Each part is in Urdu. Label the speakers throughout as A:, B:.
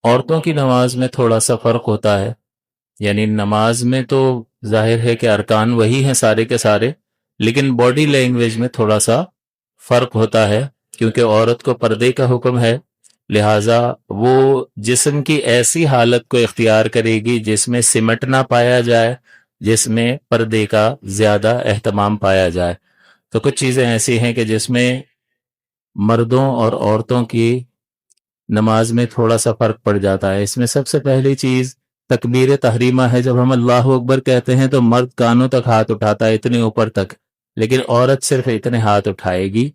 A: عورتوں کی نماز میں تھوڑا سا فرق ہوتا ہے، یعنی نماز میں تو ظاہر ہے کہ ارکان وہی ہیں سارے کے سارے، لیکن باڈی لینگویج میں تھوڑا سا فرق ہوتا ہے، کیونکہ عورت کو پردے کا حکم ہے، لہٰذا وہ جسم کی ایسی حالت کو اختیار کرے گی جس میں سمٹ نہ پایا جائے، جس میں پردے کا زیادہ اہتمام پایا جائے۔ تو کچھ چیزیں ایسی ہیں کہ جس میں مردوں اور عورتوں کی نماز میں تھوڑا سا فرق پڑ جاتا ہے۔ اس میں سب سے پہلی چیز تکبیر تحریمہ ہے۔ جب ہم اللہ اکبر کہتے ہیں تو مرد کانوں تک ہاتھ اٹھاتا ہے، اتنے اوپر تک، لیکن عورت صرف اتنے ہاتھ اٹھائے گی،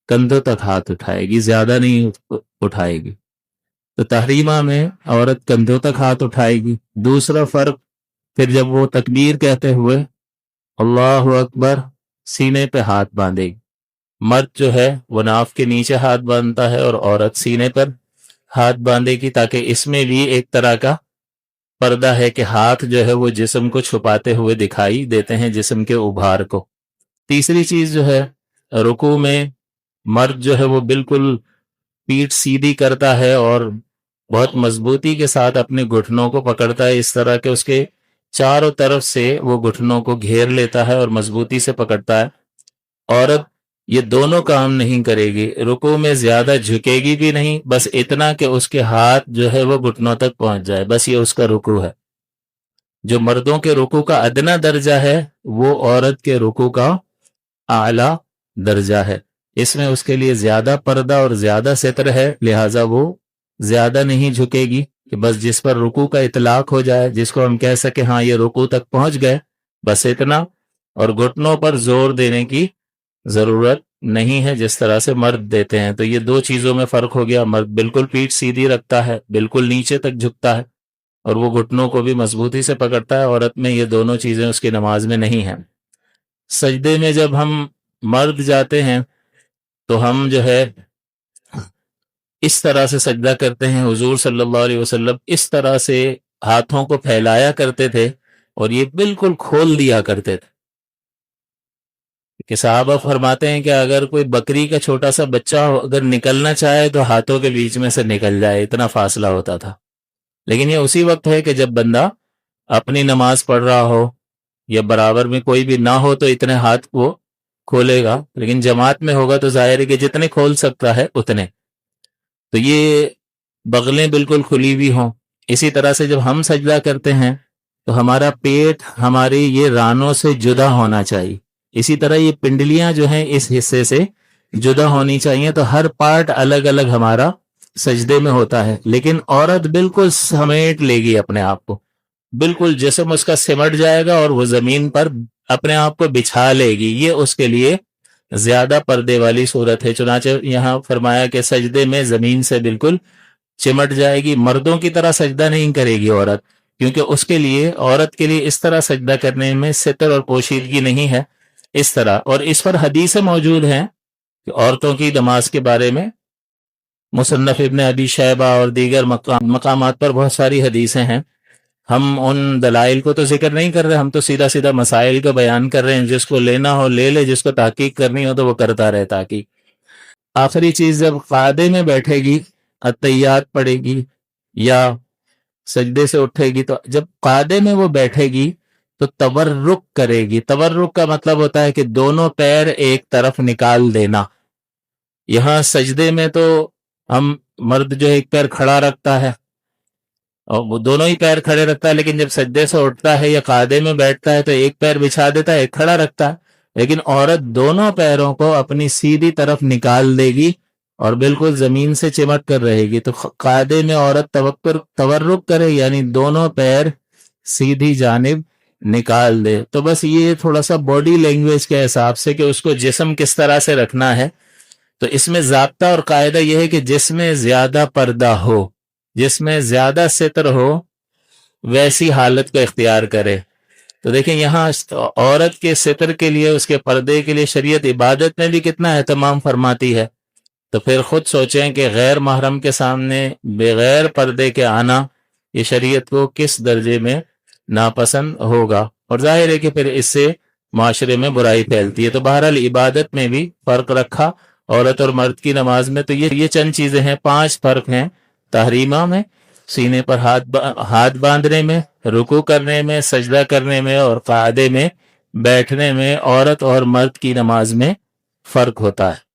A: کندھوں تک ہاتھ اٹھائے گی، زیادہ نہیں اٹھائے گی۔ تو تحریمہ میں عورت کندھوں تک ہاتھ اٹھائے گی۔ دوسرا فرق پھر جب وہ تکبیر کہتے ہوئے اللہ اکبر سینے پہ ہاتھ باندھے گی۔ مرد جو ہے وہ ناف کے نیچے ہاتھ باندھتا ہے اور عورت سینے پر ہاتھ باندھے گی، تاکہ اس میں بھی ایک طرح کا پردہ ہے کہ ہاتھ جو ہے وہ جسم کو چھپاتے ہوئے دکھائی دیتے ہیں، جسم کے ابھار کو۔ تیسری چیز جو ہے، رکوع میں مرد جو ہے وہ بالکل پیٹھ سیدھی کرتا ہے اور بہت مضبوطی کے ساتھ اپنے گھٹنوں کو پکڑتا ہے، اس طرح کہ اس کے چاروں طرف سے وہ گھٹنوں کو گھیر لیتا ہے اور مضبوطی سے پکڑتا ہے۔ عورت یہ دونوں کام نہیں کرے گی، رکوع میں زیادہ جھکے گی بھی نہیں، بس اتنا کہ اس کے ہاتھ جو ہے وہ گھٹنوں تک پہنچ جائے، بس یہ اس کا رکوع ہے۔ جو مردوں کے رکوع کا ادنا درجہ ہے وہ عورت کے رکوع کا اعلیٰ درجہ ہے۔ اس میں اس کے لیے زیادہ پردہ اور زیادہ ستر ہے، لہٰذا وہ زیادہ نہیں جھکے گی، کہ بس جس پر رکوع کا اطلاق ہو جائے، جس کو ہم کہہ سکیں ہاں یہ رکوع تک پہنچ گئے، بس اتنا، اور گھٹنوں پر زور دینے کی ضرورت نہیں ہے جس طرح سے مرد دیتے ہیں۔ تو یہ دو چیزوں میں فرق ہو گیا، مرد بالکل پیٹھ سیدھی رکھتا ہے، بالکل نیچے تک جھکتا ہے، اور وہ گھٹنوں کو بھی مضبوطی سے پکڑتا ہے۔ عورت میں یہ دونوں چیزیں اس کی نماز میں نہیں ہیں۔ سجدے میں جب ہم مرد جاتے ہیں تو ہم جو ہے اس طرح سے سجدہ کرتے ہیں، حضور صلی اللہ علیہ وسلم اس طرح سے ہاتھوں کو پھیلایا کرتے تھے اور یہ بالکل کھول دیا کرتے تھے کہ صحابہ فرماتے ہیں کہ اگر کوئی بکری کا چھوٹا سا بچہ اگر نکلنا چاہے تو ہاتھوں کے بیچ میں سے نکل جائے، اتنا فاصلہ ہوتا تھا۔ لیکن یہ اسی وقت ہے کہ جب بندہ اپنی نماز پڑھ رہا ہو یا برابر میں کوئی بھی نہ ہو تو اتنے ہاتھ وہ کھولے گا، لیکن جماعت میں ہوگا تو ظاہر ہے کہ جتنے کھول سکتا ہے اتنے۔ تو یہ بغلیں بالکل کھلی ہوئی ہوں۔ اسی طرح سے جب ہم سجدہ کرتے ہیں تو ہمارا پیٹ ہماری یہ رانوں سے جدا ہونا چاہیے، اسی طرح یہ پنڈلیاں جو ہیں اس حصے سے جدا ہونی چاہیے، تو ہر پارٹ الگ الگ ہمارا سجدے میں ہوتا ہے۔ لیکن عورت بالکل سمیٹ لے گی اپنے آپ کو، بالکل جسم اس کا سمٹ جائے گا اور وہ زمین پر اپنے آپ کو بچھا لے گی، یہ اس کے لیے زیادہ پردے والی صورت ہے۔ چنانچہ یہاں فرمایا کہ سجدے میں زمین سے بالکل چمٹ جائے گی۔ مردوں کی طرح سجدہ نہیں کرے گی عورت، کیونکہ اس کے لیے، عورت کے لیے اس طرح سجدہ کرنے میں ستر اور پوشیدگی نہیں ہے اس طرح۔ اور اس پر حدیثیں موجود ہیں کہ عورتوں کی نماز کے بارے میں مصنف ابن ابی شیبہ اور دیگر مقامات پر بہت ساری حدیثیں ہیں۔ ہم ان دلائل کو تو ذکر نہیں کر رہے، ہم تو سیدھا سیدھا مسائل کو بیان کر رہے ہیں، جس کو لینا ہو لے لے، جس کو تحقیق کرنی ہو تو وہ کرتا رہے تحقیق۔ آخری چیز، جب قعدے میں بیٹھے گی، اتحیات پڑھے گی یا سجدے سے اٹھے گی، تو جب قعدے میں وہ بیٹھے گی تو تورک کرے گی۔ تورک کا مطلب ہوتا ہے کہ دونوں پیر ایک طرف نکال دینا۔ یہاں سجدے میں تو ہم مرد جو ایک پیر کھڑا رکھتا ہے اور وہ دونوں ہی پیر کھڑے رکھتا ہے، لیکن جب سجدے سے اٹھتا ہے یا قعدے میں بیٹھتا ہے تو ایک پیر بچھا دیتا ہے، ایک کھڑا رکھتا ہے۔ لیکن عورت دونوں پیروں کو اپنی سیدھی طرف نکال دے گی اور بالکل زمین سے چمٹ کر رہے گی۔ تو قعدے میں عورت تورک کرے، یعنی دونوں پیر سیدھی جانب نکال دے۔ تو بس یہ تھوڑا سا باڈی لینگویج کے حساب سے کہ اس کو جسم کس طرح سے رکھنا ہے۔ تو اس میں ضابطہ اور قاعدہ یہ ہے کہ جس میں زیادہ پردہ ہو، جس میں زیادہ ستر ہو، ویسی حالت کو اختیار کرے۔ تو دیکھیں یہاں عورت کے ستر کے لیے، اس کے پردے کے لیے شریعت عبادت میں بھی کتنا اہتمام فرماتی ہے۔ تو پھر خود سوچیں کہ غیر محرم کے سامنے بغیر پردے کے آنا یہ شریعت کو کس درجے میں ناپسند ہوگا، اور ظاہر ہے کہ پھر اس سے معاشرے میں برائی پھیلتی ہے۔ تو بہرحال عبادت میں بھی فرق رکھا عورت اور مرد کی نماز میں۔ تو یہ چند چیزیں ہیں، 5 فرق ہیں تحریمہ میں، سینے پر ہاتھ باندھنے میں، رکوع کرنے میں، سجدہ کرنے میں اور قعدے میں بیٹھنے میں عورت اور مرد کی نماز میں فرق ہوتا ہے۔